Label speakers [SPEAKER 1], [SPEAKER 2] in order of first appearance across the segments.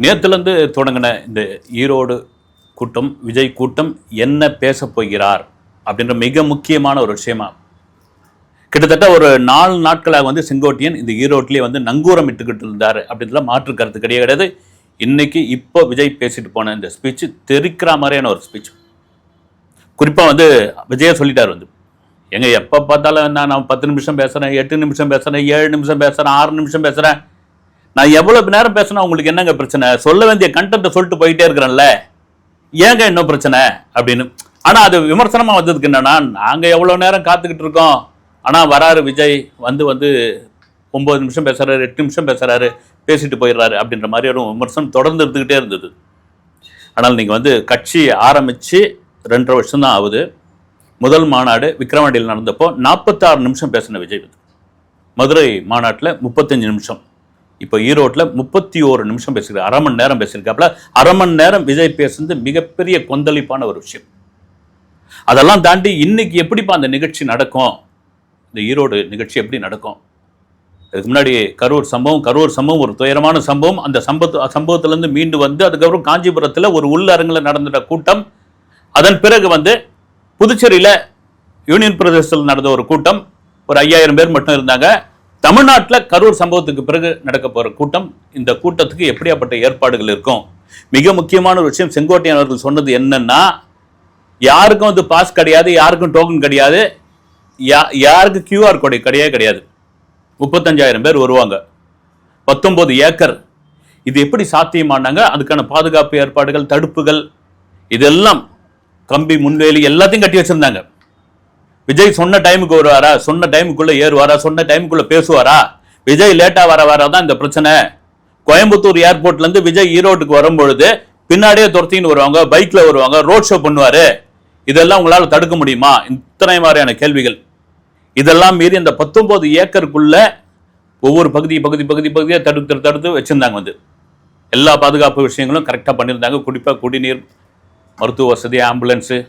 [SPEAKER 1] நேற்றுலேருந்து தொடங்கின இந்த ஈரோடு கூட்டம், விஜய் கூட்டம் என்ன பேச போகிறார் அப்படின்ற மிக முக்கியமான ஒரு விஷயமா கிட்டத்தட்ட ஒரு 4 நாட்களாக வந்து செங்கோட்டையன் இந்த ஈரோட்டிலே வந்து நங்கூரம் இட்டுக்கிட்டு இருந்தார் அப்படின்றத மாற்று கருத்து கிடையாது. இன்னைக்கு இப்போ விஜய் பேசிட்டு போன இந்த ஸ்பீச் தெரிக்கிற மாதிரியான ஒரு ஸ்பீச். குறிப்பாக வந்து விஜயை சொல்லிட்டார் வந்து, எங்க எப்போ பார்த்தாலும் நான் 10 நிமிஷம் பேசுகிறேன், 8 நிமிஷம் பேசுகிறேன், 7 நிமிஷம் பேசுகிறேன், 6 நிமிஷம் பேசுகிறேன், நான் எவ்வளவு நேரம் பேசினா உங்களுக்கு என்னங்க பிரச்சனை? சொல்ல வேண்டிய கண்டென்ட்டை சொல்லிட்டு போயிட்டே இருக்கிறேன்ல, ஏங்க இன்னும் பிரச்சனை அப்படின்னு. ஆனால் அது விமர்சனமாக வந்ததுக்கு என்னன்னா, நாங்கள் எவ்வளோ நேரம் காத்துக்கிட்டு இருக்கோம், ஆனால் வராரு விஜய் வந்து 9 நிமிஷம் பேசுகிறாரு, 8 நிமிஷம் பேசுகிறாரு, பேசிட்டு போயிடுறாரு அப்படின்ற மாதிரி ஒரு விமர்சனம் தொடர்ந்து இருந்துக்கிட்டே இருந்தது. ஆனால் நீங்கள் வந்து கட்சி ஆரம்பித்து 2.5 வருஷம் தான் ஆகுது. முதல் மாநாடு விக்கிரவாண்டியில் நடந்தப்போ 46 நிமிஷம் பேசின விஜய் வந்து, மதுரை மாநாட்டில் 35 நிமிஷம், இப்போ ஈரோட்டில் 31 நிமிஷம் பேசியிருக்காரு. 1/2 மணி நேரம் பேசியிருக்காப்புல. 1/2 மணி நேரம் விஜய் பேசுறது மிகப்பெரிய கொந்தளிப்பான ஒரு விஷயம். அதெல்லாம் தாண்டி இன்னைக்கு எப்படிப்பா அந்த நிகழ்ச்சி நடக்கும், இந்த ஈரோடு நிகழ்ச்சி எப்படி நடக்கும்? அதுக்கு முன்னாடி கரூர் சம்பவம் ஒரு துயரமான சம்பவம். அந்த சம்பவத்திலேருந்து மீண்டு வந்து அதுக்கப்புறம் காஞ்சிபுரத்தில் ஒரு உள்ளரங்கில் நடந்த கூட்டம். அதன் பிறகு வந்து புதுச்சேரியில் யூனியன் பிரதேசத்தில் நடந்த ஒரு கூட்டம், ஒரு 5000 பேர் மட்டும் இருந்தாங்க. தமிழ்நாட்டில் கரூர் சம்பவத்துக்கு பிறகு நடக்க போகிற கூட்டம். இந்த கூட்டத்துக்கு எப்படியாப்பட்ட ஏற்பாடுகள் இருக்கும்? மிக முக்கியமான ஒரு விஷயம், செங்கோட்டையன் அவர்கள் சொன்னது என்னன்னா, யாருக்கும் வந்து பாஸ் கிடையாது, யாருக்கும் டோக்கன் கிடையாது, யாருக்கு QR கோடு கிடையாது. 35,000 பேர் வருவாங்க, 19 ஏக்கர். இது எப்படி சாத்தியமானாங்க? அதுக்கான பாதுகாப்பு ஏற்பாடுகள், தடுப்புகள், இதெல்லாம் கம்பி, முன்வேலி எல்லாத்தையும் கட்டி வச்சிருந்தாங்க. விஜய் சொன்ன டைமுக்கு வருவாரா, சொன்ன டைமுக்குள்ள ஏறுவாரா, சொன்ன டைமுக்குள்ள பேசுவாரா? விஜய் லேட்டா வரதான் இந்த பிரச்சனை. கோயம்புத்தூர் ஏர்போர்ட்ல இருந்து விஜய் ஈரோட்டுக்கு வரும்பொழுது பின்னாடியே துரத்தின்னு வருவாங்க, பைக்ல வருவாங்க, ரோட் ஷோ பண்ணுவாரு. இதெல்லாம் உங்களால தடுக்க முடியுமா? இத்தனை மாதிரியான கேள்விகள். இதெல்லாம் மீறி இந்த 19 ஏக்கருக்குள்ள ஒவ்வொரு பகுதியாக தடுத்து வச்சிருந்தாங்க. வந்து எல்லா பாதுகாப்பு விஷயங்களும் கரெக்டாக பண்ணியிருந்தாங்க. குறிப்பாக குடிநீர், மருத்துவ வசதி, ஆம்புலன்ஸு,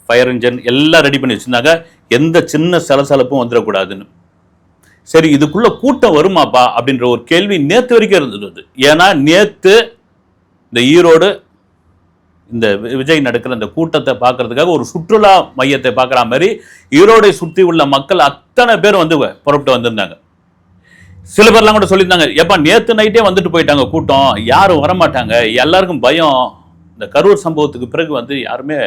[SPEAKER 1] ஃபயர் இன்ஜின் எல்லாம் ரெடி பண்ணி வச்சுருந்தாங்க. எந்த சின்ன சலசலப்பும் வந்துடக்கூடாதுன்னு. சரி, இதுக்குள்ள கூட்டம் வருமாப்பா அப்படின்ற ஒரு கேள்வி நேற்று வரைக்கும் இருந்தது. ஏன்னா நேற்று இந்த ஈரோடு இந்த விஜய் நடக்கிற இந்த கூட்டத்தை பார்க்கறதுக்காக ஒரு சுற்றுலா மையத்தை பார்க்குற மாதிரி ஈரோடை சுற்றி உள்ள மக்கள் அத்தனை பேர் வந்து புறப்பட்டு வந்திருந்தாங்க. சில பேர்லாம் கூட சொல்லியிருந்தாங்க, எப்பா நேற்று நைட்டே வந்துட்டு போயிட்டாங்க, கூட்டம் யாரும் வரமாட்டாங்க, எல்லாருக்கும் பயம், இந்த கரூர் சம்பவத்துக்கு பிறகு வந்து யாருமே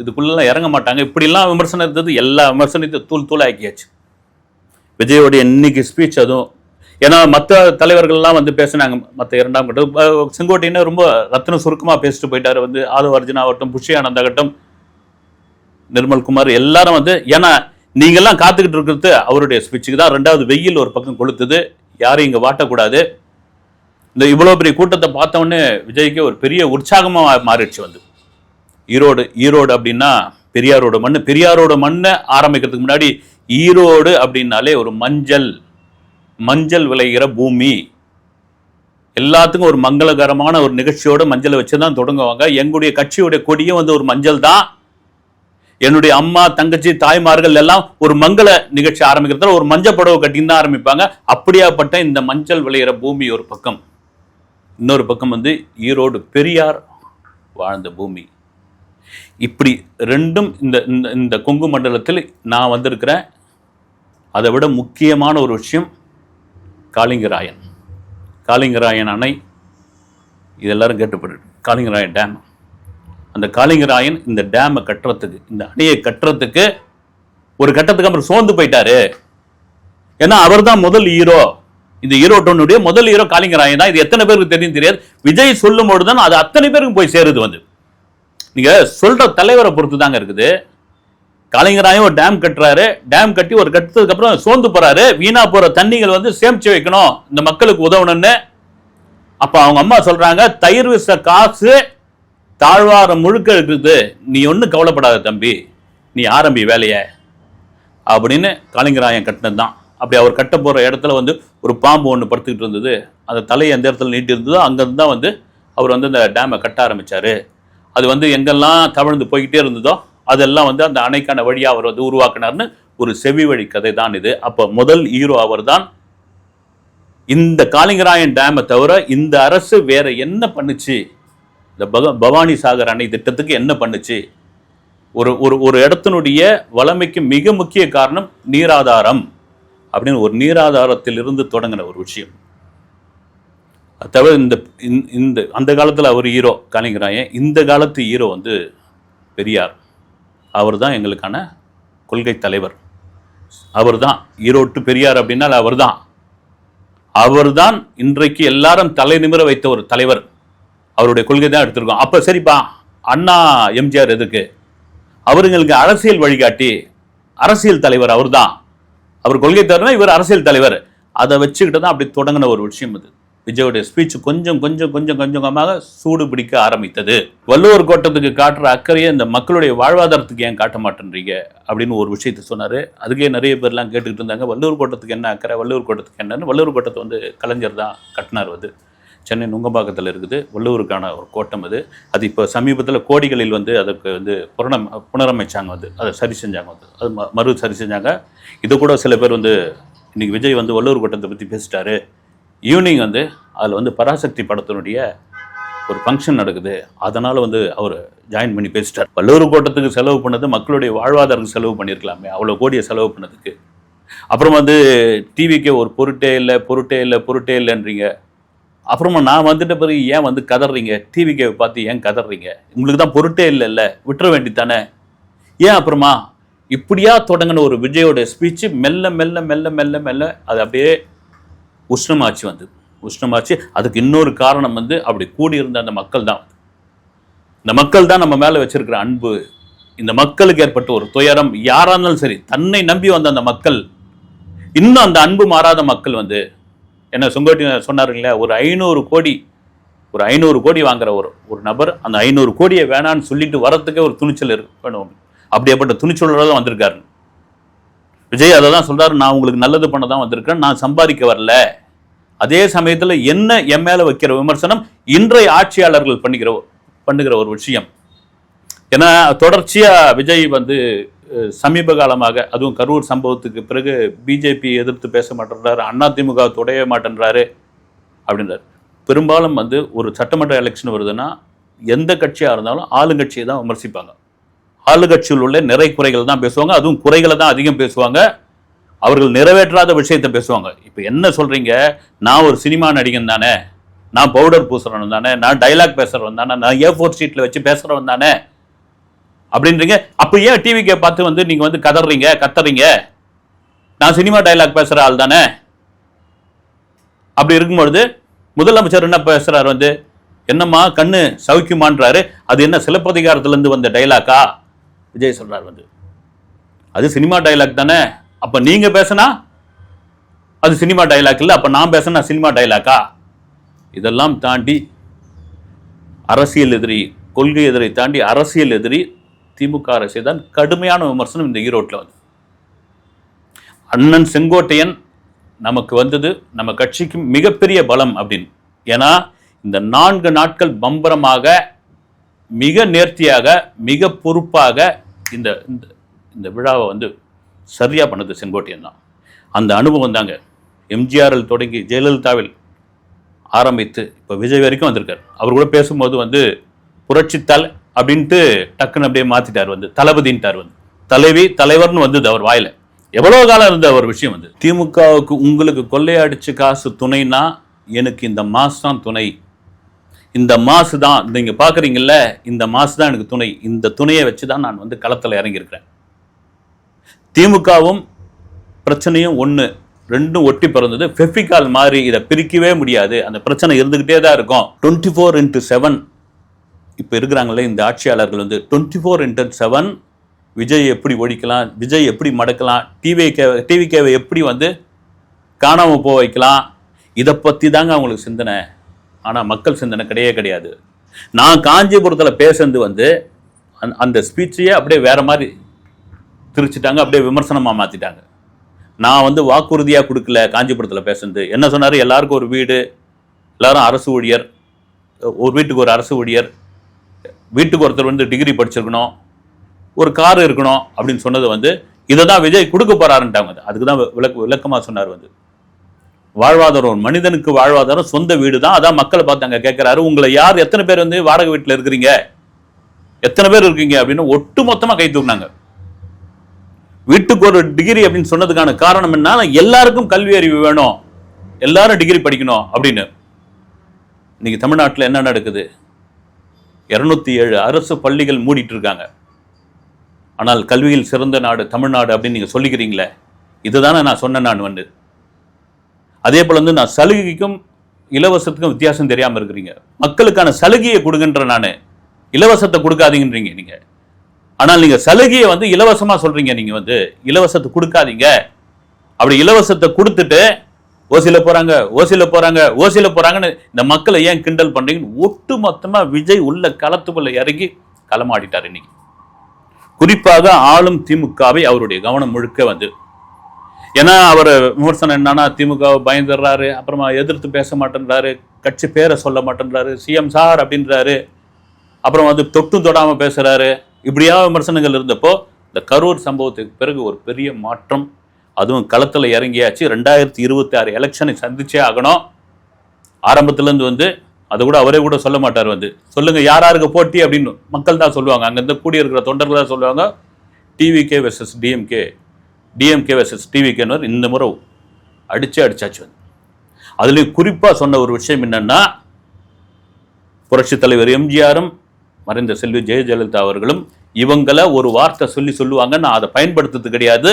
[SPEAKER 1] இதுக்குள்ளெல்லாம் இறங்க மாட்டாங்க, இப்படிலாம் விமர்சனம் இருந்தது. எல்லா விமர்சனத்தை தூள் ஆக்கியாச்சு. விஜயோடைய இன்னைக்கு ஸ்பீச் அதுவும். ஏன்னா மற்ற தலைவர்கள்லாம் வந்து பேசினாங்க. மற்ற 2ஆம் கட்டம் செங்கோட்டையனை ரொம்ப ரத்தின சுருக்கமாக பேசிட்டு போயிட்டாரு. வந்து ஆதவ அர்ஜுனா ஆகட்டும், புஷி ஆனந்த் ஆகட்டும், நிர்மல்குமார் எல்லாரும் வந்து, ஏன்னா நீங்கள்லாம் காத்துக்கிட்டு இருக்கிறது அவருடைய ஸ்பீச்சுக்கு தான். 2வது வெயில் ஒரு பக்கம் கொளுத்துது, யாரும் இங்கே வாட்டக்கூடாது. இந்த இவ்வளோ பெரிய கூட்டத்தை பார்த்தவொடனே விஜய்க்கு ஒரு பெரிய உற்சாகமாக மாறிடுச்சு. வந்து ஈரோடு அப்படின்னா பெரியாரோட மண்ணை ஆரம்பிக்கிறதுக்கு முன்னாடி ஈரோடு அப்படின்னாலே ஒரு மஞ்சள் விளைகிற பூமி. எல்லாத்துக்கும் ஒரு மங்களகரமான ஒரு நிகழ்ச்சியோட மஞ்சளை வச்சுதான் தொடங்குவாங்க. எங்களுடைய கட்சியுடைய கொடியும் வந்து ஒரு மஞ்சள் தான். என்னுடைய அம்மா, தங்கச்சி, தாய்மார்கள் எல்லாம் ஒரு மங்கள நிகழ்ச்சி ஆரம்பிக்கிறதுல ஒரு மஞ்சள் புடவை கட்டின்னு தான் ஆரம்பிப்பாங்க. அப்படியாப்பட்ட இந்த மஞ்சள் விளைகிற பூமி ஒரு பக்கம், இன்னொரு பக்கம் வந்து ஈரோடு பெரியார் வாழ்ந்த பூமி. இப்படி ரெண்டும் இந்த கொங்கு மண்டலத்தில் நான் வந்திருக்கிறேன். அதை விட முக்கியமான ஒரு விஷயம், காளிங்கராயன் அணை. இது எல்லாரும் கேட்டுப்படு, காளிங்கராயன் டேம். அந்த காளிங்கராயன் இந்த டேமை கட்டுறதுக்கு, இந்த அணையை கட்டுறதுக்கு ஒரு கட்டத்துக்கு அப்புறம் சோர்ந்து போயிட்டாரு. ஏன்னா அவர் தான் முதல் ஹீரோ. இந்த ஈரோட்டனுடைய முதல் ஹீரோ காளிங்கராயன் தான். இது எத்தனை பேருக்கு தெரியும் தெரியாது. விஜய் சொல்லும் போது தான் அது அத்தனை பேருக்கு போய் சேருது. வந்து நீங்க சொல்ற தலைவரை பொறுத்து தாங்க இருக்குது. காளிங்கராயன் ஒரு டேம் கட்டுறாரு, டேம் கட்டி ஒரு கட்டுறதுக்கு அப்புறம் சோர்ந்து போறாரு. வீணா போற தண்ணிகள் வந்து சேமிச்சு வைக்கணும், இந்த மக்களுக்கு உதவணும்னு. அப்ப அவங்க அம்மா சொல்றாங்க, தயிர் விச காசு தாழ்வாரம் முழுக்க இருக்குது, நீ ஒன்றும் கவலைப்படாத தம்பி, நீ ஆரம்பி வேலைய அப்படின்னு காளிங்கராயன் கட்டினது தான். அப்படி அவர் கட்ட போற இடத்துல வந்து ஒரு பாம்பு ஒன்று படுத்துக்கிட்டு இருந்தது. அந்த தலையை எந்த இடத்துல நீட்டி இருந்ததோ அங்கிருந்து தான் வந்து அவர் வந்து அந்த டேமை கட்ட ஆரம்பிச்சாரு. அது வந்து எங்கெல்லாம் தவழ்ந்து போய்கிட்டே இருந்ததோ அதெல்லாம் வந்து அந்த அணைக்கான வழியாக அவர் வந்து உருவாக்கினார்னு ஒரு செவி வழி கதை தான் இது. அப்போ முதல் ஹீரோ அவர் தான். இந்த காளிங்கராயன் டேமை தவிர இந்த அரசு வேற என்ன பண்ணுச்சு? இந்த பவானி சாகர் அணை திட்டத்துக்கு என்ன பண்ணுச்சு? ஒரு ஒரு ஒரு இடத்தினுடைய வளமைக்கு மிக முக்கிய காரணம் நீராதாரம் அப்படின்னு ஒரு நீராதாரத்திலிருந்து தொடங்கின ஒரு விஷயம். அது தவிர இந்த அந்த காலத்தில் அவர் ஹீரோ காளிங்கராயன், இந்த காலத்து ஹீரோ வந்து பெரியார். அவர் தான் எங்களுக்கான கொள்கை தலைவர். அவர் தான் ஈரோட்டு பெரியார் அப்படின்னா அவர் தான் இன்றைக்கு எல்லாரும் தலை நிமிர வைத்த ஒரு தலைவர். அவருடைய கொள்கை தான் எடுத்திருக்கோம். அப்போ சரிப்பா, அண்ணா எம்ஜிஆர் எதுக்கு? அவருங்களுக்கு அரசியல் வழிகாட்டி, அரசியல் தலைவர் அவர் தான். அவர் கொள்கை தவிர இவர் அரசியல் தலைவர். அதை வச்சுக்கிட்டு தான் அப்படி தொடங்கின ஒரு விஷயம் அது. விஜயோடைய ஸ்பீச் கொஞ்சம் கொஞ்சமாக சூடு பிடிக்க ஆரம்பித்தது. வள்ளுவர் கோட்டத்துக்கு காட்டுற அக்கறையை இந்த மக்களுடைய வாழ்வாதாரத்துக்கு ஏன் காட்ட மாட்டேன்றீங்க அப்படின்னு ஒரு விஷயத்த சொன்னார். அதுக்கே நிறைய பேர்லாம் கேட்டுக்கிட்டு இருந்தாங்க, வள்ளுவர் கோட்டத்துக்கு என்ன அக்கறை, வள்ளுவர் கோட்டத்துக்கு என்னன்னு. வள்ளுவர் கோட்டத்தை வந்து கலைஞர் தான் கட்டினார். வந்து சென்னை நுங்கம்பாக்கத்தில் இருக்குது வள்ளுவருக்கான ஒரு கோட்டம். அது இப்போ சமீபத்தில் கோடிகளில் வந்து அதற்கு வந்து புனரமைச்சாங்க, வந்து அதை சரி செஞ்சாங்க, வந்து அது மறு சரி செஞ்சாங்க. இது கூட சில பேர் வந்து இன்னைக்கு விஜய் வந்து வள்ளுவர் கோட்டத்தை பற்றி பேசிட்டாரு. ஈவினிங் வந்து அதில் வந்து பராசக்தி படத்தினுடைய ஒரு ஃபங்க்ஷன் நடக்குது, அதனால் வந்து அவர் ஜாயின் பண்ணி பேசிட்டார். வள்ளுவர் கோட்டத்துக்கு செலவு பண்ணது மக்களுடைய வாழ்வாதாரத்துக்கு செலவு பண்ணியிருக்கலாமே, அவ்வளோ கோடியை செலவு பண்ணதுக்கு. அப்புறம் வந்து டிவிக்கு ஒரு பொருட்டே இல்லைன்றீங்க. அப்புறமா நான் வந்துட்ட பிறகு ஏன் வந்து கதறீங்க? டிவிக்கு பார்த்து ஏன் கதறீங்க? உங்களுக்கு தான் பொருட்டே இல்லைல்ல, விட்டுற வேண்டித்தானே ஏன்? அப்புறமா இப்படியா தொடங்கின ஒரு விஜயோட ஸ்பீச்சு மெல்ல மெல்ல மெல்ல மெல்ல மெல்ல அது அப்படியே உஷ்ணமாச்சு உஷ்ணமாச்சு. அதுக்கு இன்னொரு காரணம் வந்து அப்படி கூடியிருந்த அந்த மக்கள் தான். இந்த மக்கள் தான் நம்ம மேலே வச்சிருக்கிற அன்பு. இந்த மக்களுக்கு ஏற்பட்ட ஒரு துயரம், யாரா இருந்தாலும் சரி, தன்னை நம்பி வந்த அந்த மக்கள், இன்னும் அந்த அன்பு மாறாத மக்கள் வந்து என்ன செங்கோட்டி சொன்னாருங்களே, ஒரு 500 கோடி வாங்குற ஒரு நபர் அந்த 500 கோடியை வேணான்னு சொல்லிட்டு வரத்துக்கே ஒரு துணிச்சல் வேணும். அப்படியேப்பட்ட துணிச்சலோட தான் வந்திருக்காரு விஜய். அதை தான் சொல்றாரு, நான் உங்களுக்கு நல்லது பண்ண தான் வந்திருக்கேன், நான் சம்பாதிக்க வரல. அதே சமயத்தில் என்ன என் மேல வைக்கிற விமர்சனம் இன்றைய ஆட்சியாளர்கள் பண்ணுகிற ஒரு விஷயம். ஏன்னா தொடர்ச்சியா விஜய் வந்து சமீப காலமாக, அதுவும் கரூர் சம்பவத்துக்கு பிறகு பிஜேபி எதிர்த்து பேச மாட்டேன்றாரு, அதிமுக தொடைய மாட்டேன்றாரு அப்படின்றாரு. பெரும்பாலும் வந்து ஒரு சட்டமன்ற எலெக்ஷன் வருதுன்னா எந்த கட்சியாக இருந்தாலும் ஆளுங்கட்சியை தான் விமர்சிப்பாங்க. ஆளுங்கட்சியில் உள்ள நிறை குறைகள் தான் பேசுவாங்க, அதுவும் குறைகளை தான் அதிகம் பேசுவாங்க. அவர்கள் நிறைவேற்றாத விஷயத்தை பேசுவாங்க. இப்போ என்ன சொல்றீங்க? நான் ஒரு சினிமா நடிகன் தானே, நான் பவுடர் பூசுறவன் தானே, நான் டைலாக் பேசுறவன் தானே, நான் A4 ஷீட்ல வச்சு பேசுறவன் தானே அப்படின்றீங்க. அப்போ ஏன் டிவிக்கு பார்த்து வந்து நீங்க வந்து கத்துறீங்க? நான் சினிமா டைலாக் பேசுற ஆள் தானே. அப்படி இருக்கும்பொழுது முதலமைச்சர் என்ன பேசுறாரு? வந்து என்னம்மா கண்ணு சௌக்கியமான்றாரு. அது என்ன சிலப்பதிகாரத்திலிருந்து வந்த டைலாக்கா? விஜய் சொல்றாரு வந்து அது சினிமா டைலாக் தானே. அப்ப நீங்க பேசினா அது சினிமா டைலாக் இல்லை, அப்ப நான் பேசினா சினிமா டைலாக்கா? இதெல்லாம் தாண்டி அரசியல் எதிரி, கொள்கை எதிரை தாண்டி அரசியல் எதிரி திமுக அரசை தான் கடுமையான விமர்சனம் இந்த ஈரோட்டில் வந்து. அண்ணன் செங்கோட்டையன் நமக்கு வந்தது நம்ம கட்சிக்கு மிகப்பெரிய பலம் அப்படின்னு. ஏன்னா இந்த 4 நாட்கள் பம்பரமாக, மிக நேர்த்தியாக, மிக பொறுப்பாக இந்த இந்த விழாவை வந்து சரியா பண்ணது செங்கோட்டையன் தான். அந்த அனுபவம் தாங்க எம்ஜிஆரில் தொடங்கி ஜெயலலிதாவில் ஆரம்பித்து இப்போ விஜய் வரைக்கும் வந்திருக்காரு. அவர் கூட பேசும்போது வந்து புரட்சித்தால் அப்படின்ட்டு டக்குன்னு அப்படியே மாத்திட்டார், வந்து தளபதின்ட்டார், வந்து தலைவி தலைவர்னு வந்தது அவர் வாயில. எவ்வளவு காலம் இருந்த ஒரு விஷயம் வந்து. திமுகவுக்கு உங்களுக்கு கொள்ளையடிச்சு காசு துணைனா எனக்கு இந்த மாசு தான் துணை, இந்த மாசு தான் நீங்க பாக்குறீங்கல்ல, இந்த மாசு தான் எனக்கு துணை, இந்த துணையை வச்சுதான் நான் வந்து களத்தில் இறங்கியிருக்கிறேன். திமுகவும் பிரச்சனையும் ஒன்று, ரெண்டும் ஒட்டி பிறந்தது. ஃபெஃபிகால் மாதிரி இதை பிரிக்கவே முடியாது, அந்த பிரச்சனை இருந்துகிட்டே தான் இருக்கும். 24/7 இப்போ இருக்கிறாங்களே இந்த ஆட்சியாளர்கள் வந்து 24/7 விஜய் எப்படி ஒழிக்கலாம், விஜய் எப்படி மடக்கலாம், டிவிகேவை எப்படி வந்து காணாமல் போக வைக்கலாம், இதை பற்றி தாங்க அவங்களுக்கு சிந்தனை. ஆனால் மக்கள் சிந்தனை கிடையாது. நான் காஞ்சிபுரத்தில் பேசுறது வந்து அந்த ஸ்பீச்சையே அப்படியே வேற மாதிரி திரிச்சிட்டாங்க, அப்படியே விமர்சனமாக மாற்றிட்டாங்க. நான் வந்து வாக்குறுதியாக கொடுக்கல காஞ்சிபுரத்தில் பேசுறது. என்ன சொன்னார்? எல்லாருக்கும் ஒரு வீடு, எல்லாரும் அரசு ஊழியர், ஒரு வீட்டுக்கு ஒரு அரசு ஊழியர், வீட்டுக்கு ஒருத்தர் வந்து டிகிரி படிச்சிருக்கணும், ஒரு கார் இருக்கணும் அப்படின்னு சொன்னது வந்து இதை தான் விஜய் கொடுக்க போறாருன்ட்டாங்க. அதுக்கு தான் விளக்கமாக சொன்னார் வந்து வாழ்வாதாரம், ஒரு மனிதனுக்கு வாழ்வாதாரம் சொந்த வீடு தான். அதான் மக்களை பார்த்து அங்க கேட்கிறாரு, உங்களை யார் எத்தனை பேர் வந்து வாடகை வீட்டில் இருக்கிறீங்க, எத்தனை பேர் இருக்கீங்க அப்படின்னு ஒட்டு மொத்தமா கை தூக்குனாங்க. வீட்டுக்கு ஒரு டிகிரி அப்படின்னு சொன்னதுக்கான காரணம் என்ன, எல்லாருக்கும் கல்வி அறிவு வேணும், எல்லாரும் டிகிரி படிக்கணும் அப்படின்னு. இன்னைக்கு தமிழ்நாட்டில் என்ன நடக்குது, 207 அரசு பள்ளிகள் மூடிட்டு இருக்காங்க. ஆனால் கல்வியில் சிறந்த நாடு தமிழ்நாடு அப்படின்னு நீங்க சொல்லிக்கிறீங்களே, இதுதானே நான் சொன்னேன். நான் வந்து அதே போல வந்து நான் சலுகைக்கும் இலவசத்துக்கும் வித்தியாசம் தெரியாம இருக்கிறீங்க. மக்களுக்கான சலுகையை கொடுங்கன்ற, நான் இலவசத்தை கொடுக்காதீங்கன்றீங்க நீங்க. ஆனால் நீங்க சலுகையை வந்து இலவசமா சொல்றீங்க, நீங்க வந்து இலவசத்தை கொடுக்காதீங்க. அப்படி இலவசத்தை கொடுத்துட்டு ஓசில போறாங்க, ஓசில போறாங்க, ஓசில போறாங்கன்னு இந்த மக்களை ஏன் கிண்டல் பண்றீங்கன்னு ஒட்டு மொத்தமா விஜய் உள்ள களத்துக்குள்ள இறங்கி களமாடிட்டார். இன்னைக்கு குறிப்பாக ஆளும் திமுகவை அவருடைய கவனம் முழுக்க வந்து, ஏன்னா அவர் விமர்சனம் என்னன்னா திமுகவை பயந்துடுறாரு, அப்புறமா எதிர்த்து பேச மாட்டேன்றாரு, கட்சி பேரை சொல்ல மாட்டேன்றாரு, சிஎம் சார் அப்படின்றாரு, அப்புறம் வந்து தொட்டும் தொடாம பேசுறாரு. இப்படியா விமர்சனங்கள் இருந்தப்போ இந்த கரூர் சம்பவத்துக்கு பிறகு ஒரு பெரிய மாற்றம், அதுவும் களத்தில் இறங்கியாச்சு. 2026 எலெக்ஷனை சந்திச்சே ஆகணும். ஆரம்பத்திலேருந்து வந்து அதை கூட அவரே கூட சொல்ல மாட்டார், வந்து சொல்லுங்க யாராருக்கு போட்டி அப்படின்னு மக்கள் தான் சொல்லுவாங்க. அங்கேருந்து கூடியிருக்கிற தொண்டர்கள் தான் சொல்லுவாங்க, TVK versus DMK, DMK versus டிவிகேன்னு. இந்த முறை அடிச்சாச்சு வந்து. அதுலேயும் குறிப்பாக சொன்ன ஒரு விஷயம் என்னன்னா, புரட்சித் தலைவர் எம்ஜிஆரும் மறைந்த செல்வி ஜெயலலிதா அவர்களும் இவங்களை ஒரு வார்த்தை சொல்லுவாங்க, நான் அதை பயன்படுத்துறது கிடையாது,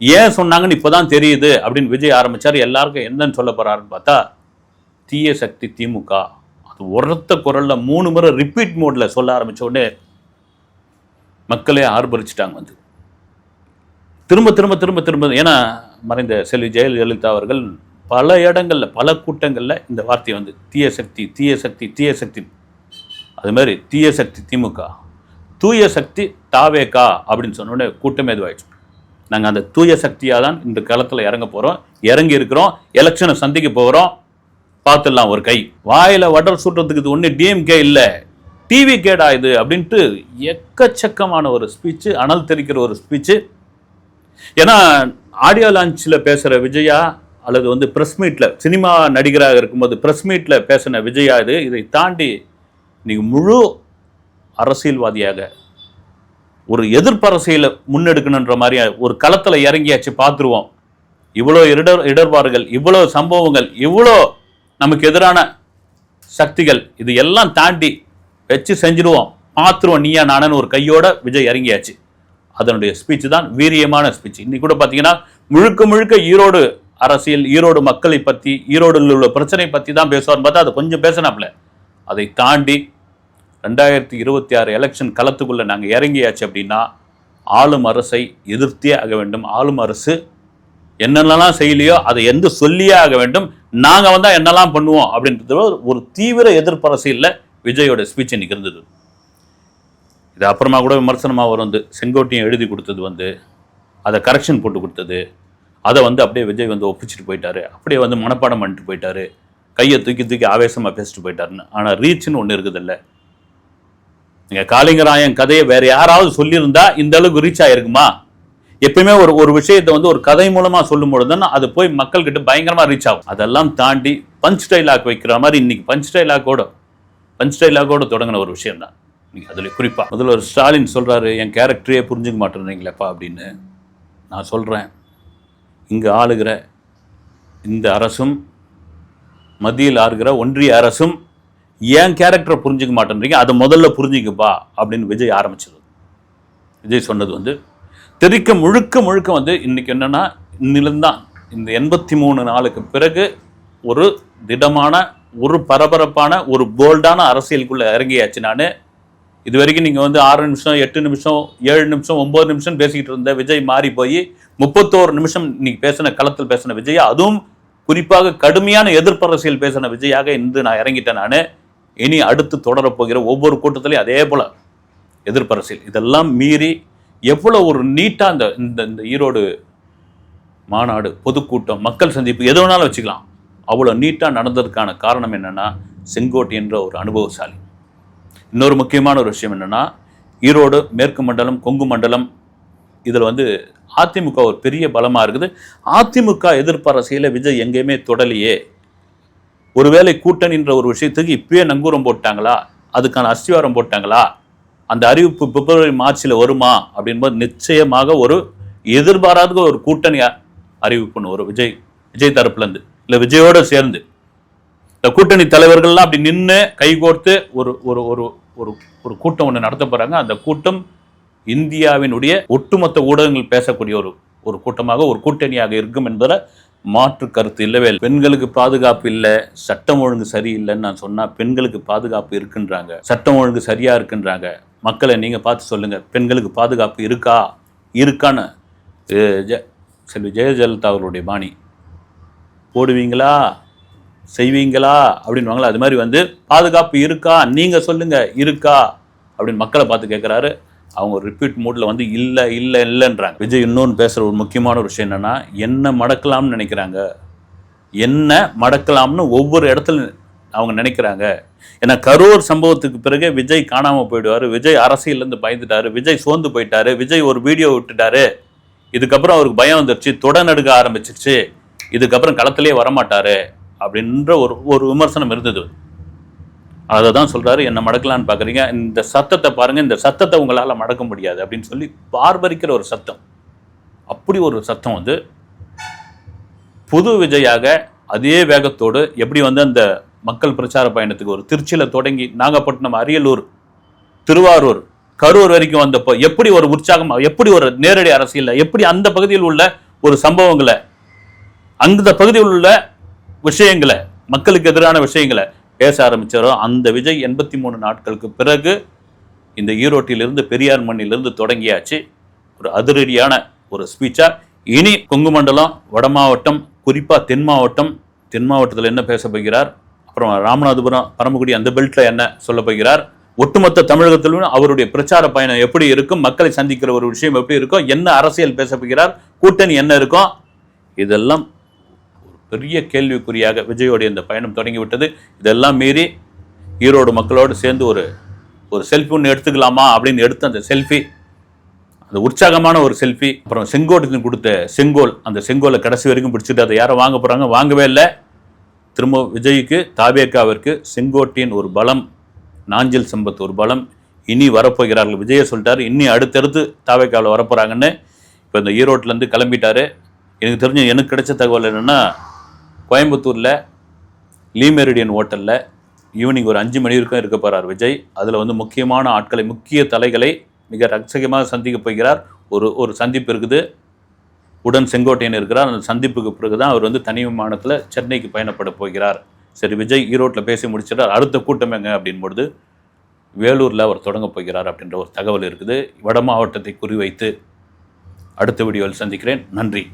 [SPEAKER 1] ஏன் சொன்னாங்கன்னு இப்போதான் தெரியுது அப்படின்னு விஜய் ஆரம்பிச்சார். எல்லாருக்கும் என்னன்னு சொல்ல போறாருன்னு பார்த்தா, தீய சக்தி திமுக. அது உரத்த குரல்ல 3 முறை ரிப்பீட் மோட்ல சொல்ல ஆரம்பிச்ச உடனே மக்களே ஆர்ப்பரிச்சிட்டாங்க வந்து. திரும்ப திரும்ப திரும்ப திரும்ப, ஏன்னா மறைந்த செல்வி ஜெயலலிதா அவர்கள் பல இடங்கள்ல பல கூட்டங்கள்ல இந்த வார்த்தையை வந்து தீய சக்தி தீய சக்தி தீய சக்தி, அது மாதிரி தீய சக்தி திமுக, தூய சக்தி தாவேகா அப்படின்னு சொன்ன உடனே கூட்டமே இதுவாயிடுச்சு. நாங்கள் அந்த தூய சக்தியாக தான் இந்த களத்தில் இறங்க போகிறோம், இறங்கி இருக்கிறோம், எலெக்ஷனை சந்திக்க போகிறோம், பார்த்துடலாம் ஒரு கை. வாயில் வடர் சுடுறதுக்கு இது ஒன்று டிஎம்கே இல்லை, டிவி கேடா இது அப்படின்ட்டு எக்கச்சக்கமான ஒரு ஸ்பீச்சு, அனல் தெரிக்கிற ஒரு ஸ்பீச்சு. ஏன்னா ஆடியோ லான்ச்சில் பேசுகிற விஜயா அல்லது வந்து ப்ரெஸ் மீட்டில், சினிமா நடிகராக இருக்கும்போது ப்ரெஸ் மீட்டில் பேசின விஜயா இது. இதை தாண்டி நீங்கள் முழு அரசியல்வாதியாக ஒரு எதிர்ப்பரசியலை முன்னெடுக்கணுன்ற மாதிரி ஒரு களத்தில் இறங்கியாச்சு. பார்த்துருவோம், இவ்வளோ இடர்பாடுகள், இவ்வளோ சம்பவங்கள், இவ்வளோ நமக்கு எதிரான சக்திகள், இது எல்லாம் தாண்டி வச்சு செஞ்சிருவோம், பார்த்துருவோம் நீயா நானன்னு ஒரு கையோட விஜய் இறங்கியாச்சு. அதனுடைய ஸ்பீச் தான் வீரியமான ஸ்பீச். இன்னைக்கு கூட பார்த்தீங்கன்னா முழுக்க முழுக்க ஈரோடு அரசியல், ஈரோடு மக்களை பற்றி, ஈரோடில் உள்ள பிரச்சனை பற்றி தான் பேசுவார்னு பார்த்தா அதை கொஞ்சம் பேசினாப்ல. அதை தாண்டி 2026 எலெக்ஷன் களத்துக்குள்ள நாங்கள் இறங்கியாச்சு அப்படின்னா ஆளும் அரசை எதிர்த்தே ஆக வேண்டும். ஆளும் அரசு என்னென்னலாம் செய்யலையோ அதை எந்த சொல்லியே ஆக வேண்டும். நாங்கள் வந்தால் என்னெல்லாம் பண்ணுவோம் அப்படின்றது ஒரு தீவிர எதிர்ப்பு அரசியலில் விஜயோட ஸ்பீச் இன்னைக்கு இருந்தது. இது அப்புறமா கூட விமர்சனமாக வரும், வந்து செங்கோட்டையும் எழுதி கொடுத்தது வந்து அதை கரெக்ஷன் போட்டு கொடுத்தது, அதை வந்து அப்படியே விஜய் வந்து ஒப்பிச்சுட்டு போயிட்டாரு, அப்படியே வந்து மனப்பாடம் பண்ணிட்டு போயிட்டாரு, கையை தூக்கி ஆவேசமாக பேசிட்டு போயிட்டாருன்னு. ஆனால் ரீச்னு ஒன்று இருக்குதில்ல. நீங்கள் காளிங்கராயன் கதையை வேற யாராவது சொல்லியிருந்தா இந்த அளவுக்கு ரீச் ஆகிருக்குமா? எப்பயுமே ஒரு விஷயத்தை வந்து ஒரு கதை மூலமாக சொல்லும் பொழுது அது போய் மக்கள்கிட்ட பயங்கரமாக ரீச் ஆகும். அதெல்லாம் தாண்டி பஞ்ச் டைலாக் வைக்கிற மாதிரி இன்னைக்கு பஞ்ச் டைலாக்கோட தொடங்கின ஒரு விஷயம் தான் இன்னைக்கு. அதில் குறிப்பாக முதல்வர் ஸ்டாலின் சொல்கிறாரு, என் கேரக்டரையே புரிஞ்சுக்க மாட்டேறீங்களேப்பா அப்படின்னு. நான் சொல்கிறேன், இங்கே ஆளுகிற இந்த அரசும் மத்தியில் ஆளுகிற ஒன்றிய அரசும் ஏன் கேரக்டரை புரிஞ்சுக்க மாட்டேன்றீங்க, அதை முதல்ல புரிஞ்சுக்கப்பா அப்படின்னு விஜய் ஆரம்பிச்சது. விஜய் சொன்னது வந்து தெரிக்க முழுக்க வந்து இன்னைக்கு என்னன்னா, இன்னிலிருந்தான் இந்த 83 நாளுக்கு பிறகு ஒரு திடமான, ஒரு பரபரப்பான, ஒரு போல்டான அரசியலுக்குள்ள இறங்கியாச்சு. நான் இது வரைக்கும் நீங்கள் வந்து 6 நிமிஷம் 8 நிமிஷம் 7 நிமிஷம் 9 நிமிஷம் பேசிக்கிட்டு இருந்த விஜய் மாறி போய் 31 நிமிஷம் இன்னைக்கு பேசின களத்தில் பேசின விஜய், அதுவும் குறிப்பாக கடுமையான எதிர்ப்பு அரசியல் பேசின விஜயாக இன்று நான் இறங்கிட்டேன். நான் இனி அடுத்து தொடரப்போகிற ஒவ்வொரு கூட்டத்திலையும் அதே போல எதிர்ப்பு அரசியல், இதெல்லாம் மீறி எவ்வளோ ஒரு நீட்டாக இந்த ஈரோடு மாநாடு, பொதுக்கூட்டம், மக்கள் சந்திப்பு எது வேணாலும் வச்சுக்கலாம், அவ்வளோ நீட்டாக நடந்ததுக்கான காரணம் என்னென்னா செங்கோட்டை என்ற ஒரு அனுபவசாலி. இன்னொரு முக்கியமான ஒரு விஷயம் என்னென்னா, ஈரோடு மேற்கு மண்டலம், கொங்கு மண்டலம், இதில் வந்து அதிமுக ஒரு பெரிய பலமா இருக்குது. அதிமுக எதிர்ப்பு அரசியல விஜய் எங்கேயுமே தொடலையே. ஒருவேளை கூட்டணின்ற ஒரு விஷயத்துக்கு இப்பயே நங்கூரம் போட்டாங்களா, அதுக்கான அஸ்திவாரம் போட்டாங்களா, அந்த அறிவிப்பு பிப்ரவரி மார்ச்ல வருமா அப்படின்போது நிச்சயமாக ஒரு எதிர்பாராத ஒரு கூட்டணி அறிவிப்புன்னு ஒரு விஜய் தரப்புல இருந்து இல்ல விஜயோட சேர்ந்து இந்த கூட்டணி தலைவர்கள்லாம் அப்படி நின்று கைகோர்த்து ஒரு ஒரு ஒரு ஒரு ஒரு கூட்டம் ஒன்று நடத்த போறாங்க. அந்த கூட்டம் இந்தியாவினுடைய ஒட்டுமொத்த ஊடகங்கள் பேசக்கூடிய ஒரு கூட்டமாக ஒரு கூட்டணியாக இருக்கும் என்பதில் மாற்று கருத்து இல்லவே இல்லை. பெண்களுக்கு பாதுகாப்பு இல்லை, சட்டம் ஒழுங்கு சரியில்லைன்னு நான் சொன்னா பெண்களுக்கு பாதுகாப்பு இருக்குன்றாங்க, சட்டம் ஒழுங்கு சரியா இருக்குன்றாங்க. மக்களை நீங்க பார்த்து சொல்லுங்க, பெண்களுக்கு பாதுகாப்பு இருக்கான்னு செல்வி ஜெயலலிதா அவர்களுடைய பாணி போடுவீங்களா செய்வீங்களா அப்படின்வாங்களா, அது மாதிரி பாதுகாப்பு இருக்கா நீங்க சொல்லுங்க இருக்கா அப்படின்னு மக்களை பார்த்து கேட்குறாரு. அவங்க ஒரு ரிப்பீட் மூட்ல இல்லைன்றாங்க. விஜய் இன்னொன்று பேசுகிற ஒரு முக்கியமான ஒரு விஷயம் என்னன்னா, என்ன மடக்கலாம்னு நினைக்கிறாங்க, என்ன மடக்கலாம்னு ஒவ்வொரு இடத்துல அவங்க நினைக்கிறாங்க. ஏன்னா கரூர் சம்பவத்துக்கு பிறகு விஜய் காணாமல் போயிடுவார், விஜய் அரசியலேருந்து பயந்துட்டாரு, விஜய் சோர்ந்து போயிட்டாரு, விஜய் ஒரு வீடியோ விட்டுட்டாரு, இதுக்கப்புறம் அவருக்கு பயம் வந்துருச்சு, தொடநடுக்க ஆரம்பிச்சிருச்சு, இதுக்கப்புறம் களத்திலே வரமாட்டாரு அப்படின்ற ஒரு விமர்சனம் இருந்தது. அதை தான் சொல்றாரு, என்ன மடக்கலான்னு பார்க்குறீங்க, இந்த சத்தத்தை பாருங்க, இந்த சத்தத்தை உங்களால் மடக்க முடியாது அப்படின்னு சொல்லி பார்பரிக்கிற ஒரு சத்தம். அப்படி ஒரு சத்தம் புது விஜயாக அதே வேகத்தோடு எப்படி அந்த மக்கள் பிரச்சார பயணத்துக்கு ஒரு திருச்சியில் தொடங்கி நாகப்பட்டினம், அரியலூர், திருவாரூர், கரூர் வரைக்கும் வந்தப்போ எப்படி ஒரு உற்சாகம், எப்படி ஒரு நேரடி அரசியல், எப்படி அந்த பகுதியில் உள்ள ஒரு சம்பவங்களை, அந்த பகுதியில் உள்ள விஷயங்களை, மக்களுக்கு எதிரான விஷயங்களை பேச ஆரம்பிச்சாரோ அந்த விஜய் 83 நாட்களுக்கு பிறகு இந்த ஈரோட்டிலிருந்து பெரியார் மண்ணிலிருந்து தொடங்கியாச்சு ஒரு அதிரடியான ஒரு ஸ்பீச்சா. இனி கொங்கு மண்டலம், வட மாவட்டம், குறிப்பா தென் மாவட்டத்தில் என்ன பேச போகிறார், அப்புறம் ராமநாதபுரம், பரமக்குடி அந்த பெல்ட்ல என்ன சொல்ல போகிறார், ஒட்டுமொத்த தமிழகத்திலும் அவருடைய பிரச்சார பயணம் எப்படி இருக்கும், மக்களை சந்திக்கிற ஒரு விஷயம் எப்படி இருக்கும், என்ன அரசியல் பேச போகிறார், கூட்டணி என்ன இருக்கும், இதெல்லாம் பெரிய கேள்விக்குறியாக விஜயோடைய இந்த பயணம் தொடங்கிவிட்டது. இதெல்லாம் மீறி ஈரோடு மக்களோடு சேர்ந்து ஒரு செல்ஃபி ஒன்று எடுத்துக்கலாமா அப்படின்னு எடுத்து அந்த செல்ஃபி, அந்த உற்சாகமான ஒரு செல்ஃபி, அப்புறம் செங்கோட்டையன் கொடுத்த செங்கோல், அந்த செங்கோலை கடைசி வரைக்கும் பிடிச்சிட்டு அதை யாரும் வாங்க போகிறாங்க, வாங்கவே இல்லை. திரும்ப விஜய்க்கு, தாவேக்காவிற்கு செங்கோட்டையன் ஒரு பலம், நாஞ்சில் சம்பத் ஒரு பலம், இனி வரப்போகிறார்கள். விஜயை சொல்லிட்டாரு, இன்னி அடுத்தடுத்து தாவேக்காவில் வரப்போகிறாங்கன்னு. இப்போ இந்த ஈரோட்டிலேருந்து கிளம்பிட்டாரு. எனக்கு கிடைச்ச தகவல் என்னென்னா, கோயம்புத்தூரில் லீ மெரிடியன் ஹோட்டலில் ஈவினிங் ஒரு 5 மணி வரைக்கும் இருக்க போகிறார் விஜய். அதில் முக்கியமான ஆட்களை, முக்கிய தலைகளை மிக ரகசியமாக சந்திக்க போகிறார். ஒரு சந்திப்பு இருக்குது, உடன் செங்கோட்டையன் இருக்கிறார். அந்த சந்திப்புக்கு பிறகு தான் அவர் தனி விமானத்தில் சென்னைக்கு பயணப்பட போகிறார். சரி, விஜய் ஈரோட்டில் பேசி முடிச்சிட்டார், அடுத்த கூட்டம் எங்க அப்படின்பொழுது வேலூரில் அவர் தொடங்க போகிறார் அப்படின்ற ஒரு தகவல் இருக்குது. வட மாவட்டத்தை குறிவைத்து அடுத்த வீடியோவில் சந்திக்கிறேன். நன்றி.